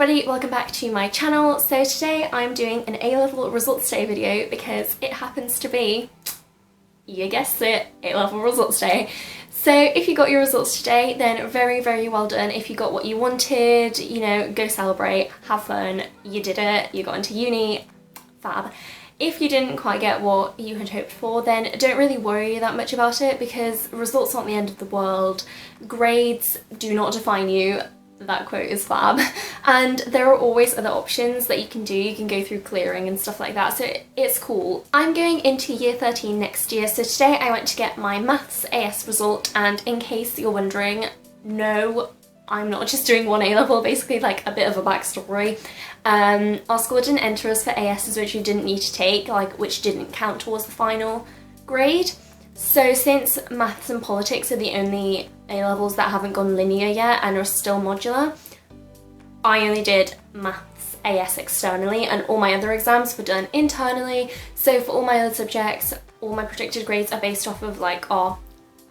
everybody, welcome back to my channel. So today I'm doing an A-level results day video because it happens to be, you guessed it, A-level results day. So if you got your results today, then very, very well done. If you got what you wanted, you know, go celebrate, have fun, you did it, you got into uni, fab. If you didn't quite get what you had hoped for, then don't really worry that much about it because results aren't the end of the world. Grades do not define you. That quote is fab. And there are always other options that you can do. You can go through clearing and stuff like that, so it's cool. I'm going into year 13 next year, so today I went to get my maths AS result, and in case you're wondering, no, I'm not just doing one A-level, basically like a bit of a backstory. Our school didn't enter us for ASs which we didn't need to take, like which didn't count towards the final grade. So since maths and politics are the only A-levels that haven't gone linear yet and are still modular, I only did maths AS externally and all my other exams were done internally. So for all my other subjects, all my predicted grades are based off of like our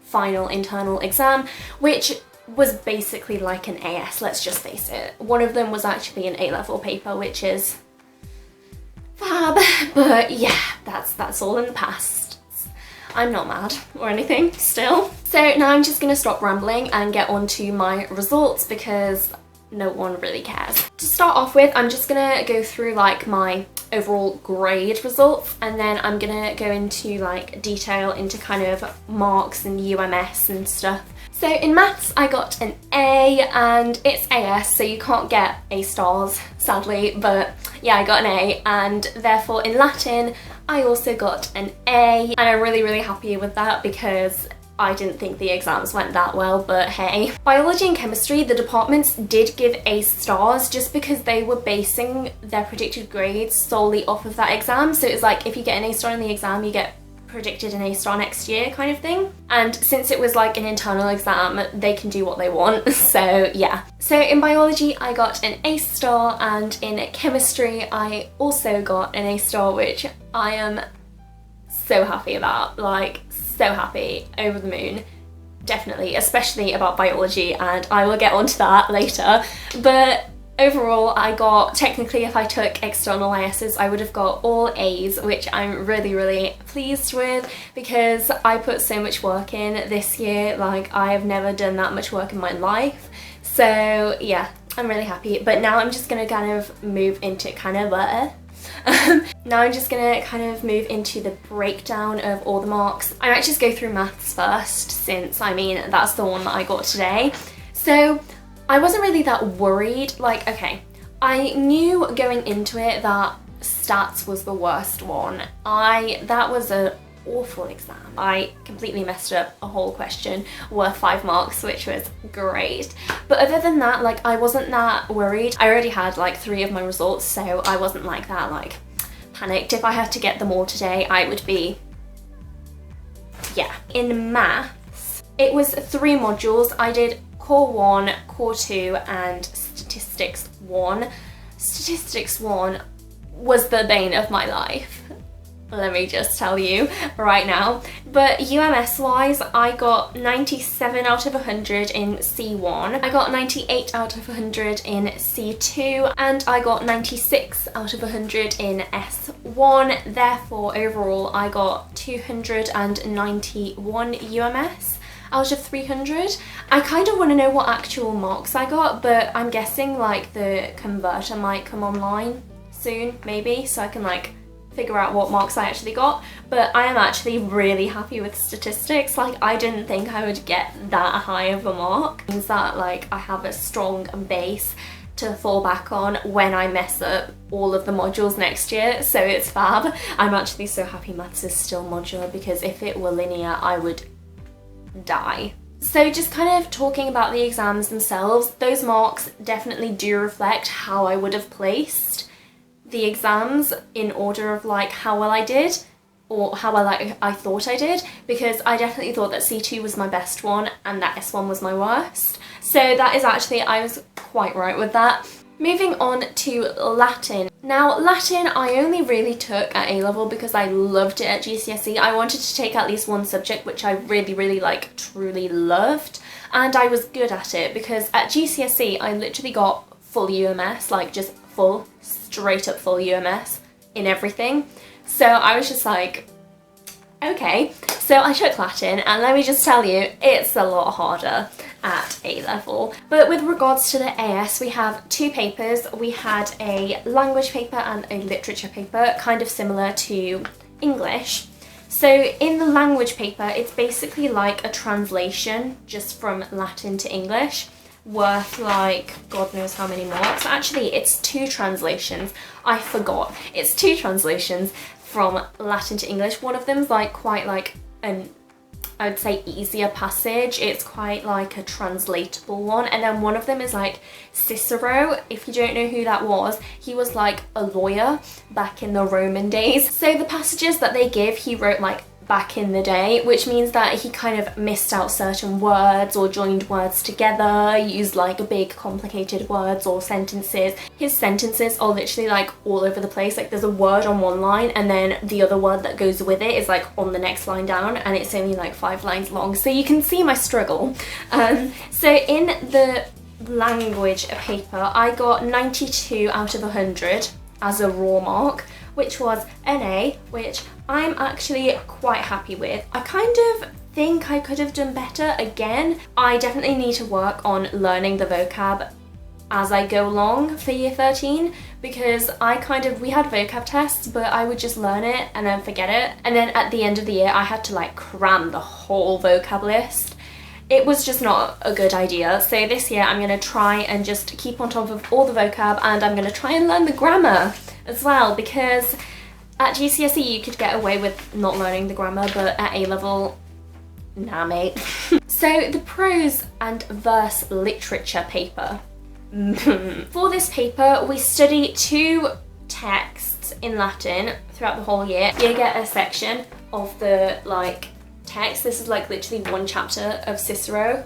final internal exam, which was basically like an AS, let's just face it. One of them was actually an A-level paper, which is fab, but yeah, that's all in the past. I'm not mad or anything still. So now I'm just gonna stop rambling and get on to my results because no one really cares. To start off with, I'm just gonna go through like my overall grade results, and then I'm gonna go into like detail into kind of marks and UMS and stuff. So in maths I got an A, and it's AS so you can't get A stars sadly, but yeah, I got an A. And therefore in Latin I also got an A, and I'm really happy with that because I didn't think the exams went that well, but hey. Biology and chemistry, the departments did give A stars just because they were basing their predicted grades solely off of that exam. So it's like if you get an A star in the exam, you get predicted an A star next year kind of thing. And since it was like an internal exam, they can do what they want, so yeah. So in biology I got an A star, and in chemistry I also got an A star, which I am so happy about, like so happy, over the moon. Definitely, especially about biology, and I will get onto that later. But overall, I got, technically if I took external ISs, I would have got all A's, which I'm really pleased with because I put so much work in this year. Like, I have never done that much work in my life. So yeah, I'm really happy. But now I'm just gonna kind of move into now I'm just gonna kind of move into the breakdown of all the marks. I might just go through maths first, since I mean that's the one that I got today. So I wasn't really that worried. Like, okay, I knew going into it that stats was the worst one. That was an awful exam. I completely messed up a whole question worth 5 marks, which was great. But other than that, like, I wasn't that worried. I already had like 3 of my results, so I wasn't like that, like, panicked. If I had to get them all today, I would be, yeah. In maths, it was 3 modules. I did Core 1, Core 2 and Statistics 1. Statistics 1 was the bane of my life, let me just tell you right now. But UMS wise, I got 97 out of 100 in C1, I got 98 out of 100 in C2, and I got 96 out of 100 in S1. Therefore overall I got 291 UMS out of 300. I kind of want to know what actual marks I got, but I'm guessing like the converter might come online soon, maybe, so I can like figure out what marks I actually got. But I am actually really happy with statistics. Like, I didn't think I would get that high of a mark. It means that like I have a strong base to fall back on when I mess up all of the modules next year, so it's fab. I'm actually so happy maths is still modular because if it were linear I would die. So just kind of talking about the exams themselves, those marks definitely do reflect how I would have placed the exams in order of like how well I did, or how well I thought I did, because I definitely thought that C2 was my best one and that S1 was my worst. So that is actually, I was quite right with that. Moving on to Latin. Now Latin I only really took at A-level because I loved it at GCSE. I wanted to take at least one subject which I really like truly loved, and I was good at it because at GCSE I literally got full UMS, like just full, straight up full UMS in everything. So I was just like, okay. So I took Latin, and let me just tell you, it's a lot harder at A level. But with regards to the AS, we have two papers. We had a language paper and a literature paper, kind of similar to English. So in the language paper, it's basically like a translation just from Latin to English, worth like God knows how many marks. Actually, it's two translations. I forgot. It's two translations from Latin to English. One of them's like quite like an, I would say, easier passage. It's quite like a translatable one. And then one of them is like Cicero. If you don't know who that was, he was like a lawyer back in the Roman days. So the passages that they give, he wrote like back in the day, which means that he kind of missed out certain words or joined words together, used like big complicated words or sentences. His sentences are literally like all over the place. Like there's a word on one line and then the other word that goes with it is like on the next line down, and it's only like 5 lines long. So you can see my struggle. So in the language paper, I got 92 out of 100 as a raw mark, which was an A, which I'm actually quite happy with. I kind of think I could have done better. Again, I definitely need to work on learning the vocab as I go along for year 13, because we had vocab tests, but I would just learn it and then forget it. And then at the end of the year, I had to like cram the whole vocab list. It was just not a good idea. So this year I'm gonna try and just keep on top of all the vocab, and I'm gonna try and learn the grammar as well, because at GCSE you could get away with not learning the grammar, but at A level, nah mate. So the prose and verse literature paper. For this paper, we study 2 texts in Latin throughout the whole year. You get a section of the like text. This is like literally 1 chapter of Cicero,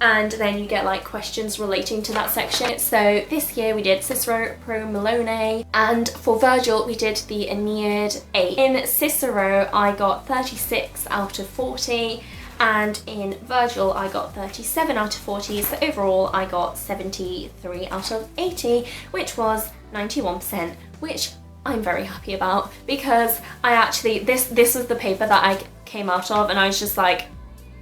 and then you get like questions relating to that section. So this year we did Cicero pro Milone, and for Virgil we did the Aeneid 8. In Cicero I got 36 out of 40, and in Virgil I got 37 out of 40, so overall I got 73 out of 80, which was 91%, which I'm very happy about, because I actually, this was the paper that I came out of and I was just like,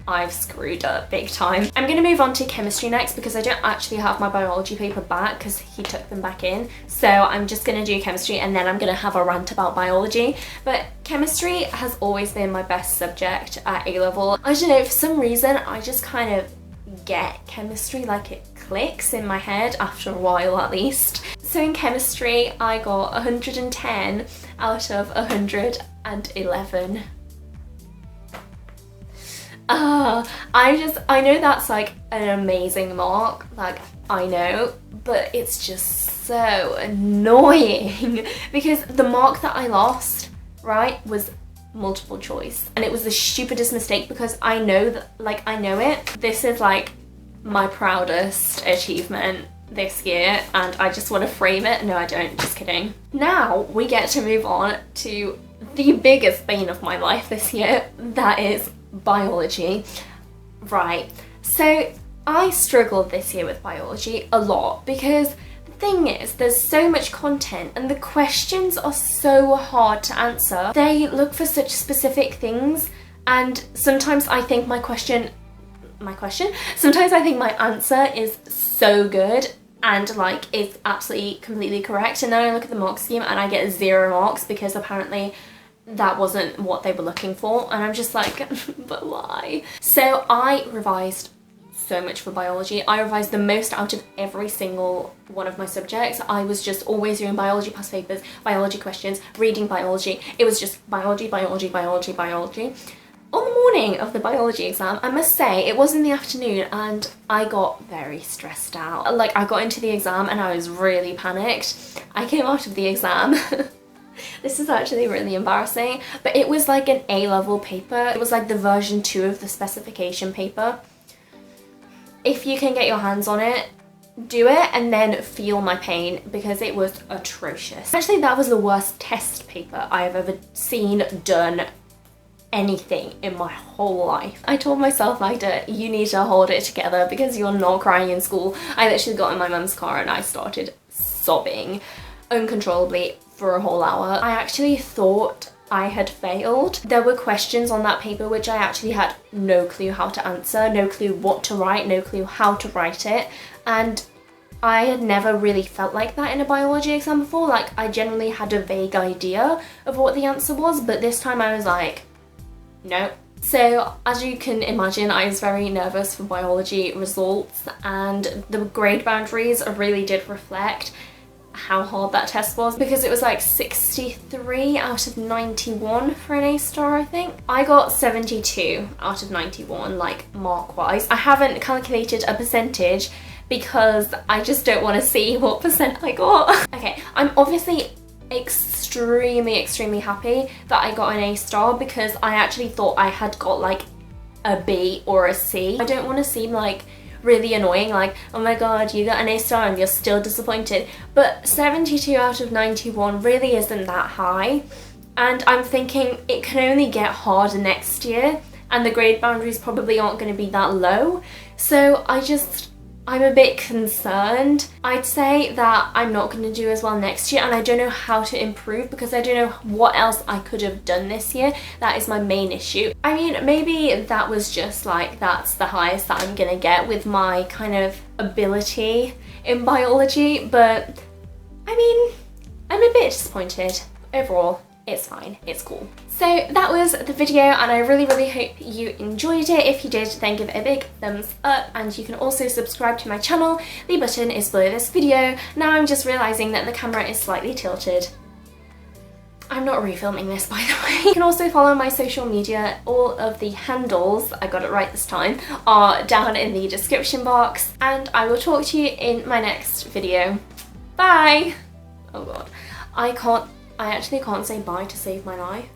I've screwed up big time. I'm gonna move on to chemistry next, because I don't actually have my biology paper back because he took them back in. So I'm just gonna do chemistry and then I'm gonna have a rant about biology. But chemistry has always been my best subject at A level. I don't know, for some reason, I just kind of get chemistry, like it clicks in my head after a while at least. So in chemistry, I got 110 out of 111. I know that's like an amazing mark, like I know, but it's just so annoying because the mark that I lost, right, was multiple choice, and it was the stupidest mistake because I know that, like, I know it. This is like my proudest achievement this year and I just want to frame it. No, I don't, just kidding. Now we get to move on to the biggest bane of my life this year, that is biology. Right, so I struggled this year with biology a lot because the thing is, there's so much content and the questions are so hard to answer. They look for such specific things, and sometimes I think sometimes I think my answer is so good and like it's absolutely completely correct, and then I look at the mark scheme and I get 0 marks because apparently that wasn't what they were looking for, and I'm just like, but why? So I revised so much for biology. I revised the most out of every single one of my subjects. I was just always doing biology past papers, biology questions, reading biology. It was just biology, biology, biology, biology. On the morning of the biology exam, I must say, it was in the afternoon and I got very stressed out. Like, I got into the exam and I was really panicked. I came out of the exam this is actually really embarrassing, but it was like an A-level paper. It was like the version 2 of the specification paper. If you can get your hands on it, do it and then feel my pain because it was atrocious. Actually, that was the worst test paper I have ever seen, done, anything in my whole life. I told myself, Magda, you need to hold it together because you're not crying in school. I literally got in my mum's car and I started sobbing uncontrollably for a whole hour. I actually thought I had failed. There were questions on that paper which I actually had no clue how to answer, no clue what to write, no clue how to write it, and I had never really felt like that in a biology exam before. Like, I generally had a vague idea of what the answer was, but this time I was like, no. So as you can imagine, I was very nervous for biology results, and the grade boundaries really did reflect how hard that test was, because it was like 63 out of 91 for an A star, I think. I got 72 out of 91, like mark wise. I haven't calculated a percentage because I just don't want to see what percent I got. Okay, I'm obviously extremely happy that I got an A star, because I actually thought I had got like a B or a C. I don't want to seem like really annoying, like, oh my god, you got an A star and you're still disappointed, but 72 out of 91 really isn't that high, and I'm thinking it can only get harder next year and the grade boundaries probably aren't going to be that low, so I'm a bit concerned. I'd say that I'm not going to do as well next year, and I don't know how to improve because I don't know what else I could have done this year. That is my main issue. I mean, maybe that was just like, that's the highest that I'm going to get with my kind of ability in biology, but I mean, I'm a bit disappointed. Overall, it's fine, it's cool. So that was the video, and I really hope you enjoyed it. If you did, then give it a big thumbs up, and you can also subscribe to my channel. The button is below this video. Now I'm just realising that the camera is slightly tilted. I'm not refilming this, by the way. You can also follow my social media. All of the handles, I got it right this time, are down in the description box, and I will talk to you in my next video. Bye! Oh god. I actually can't say bye to save my life.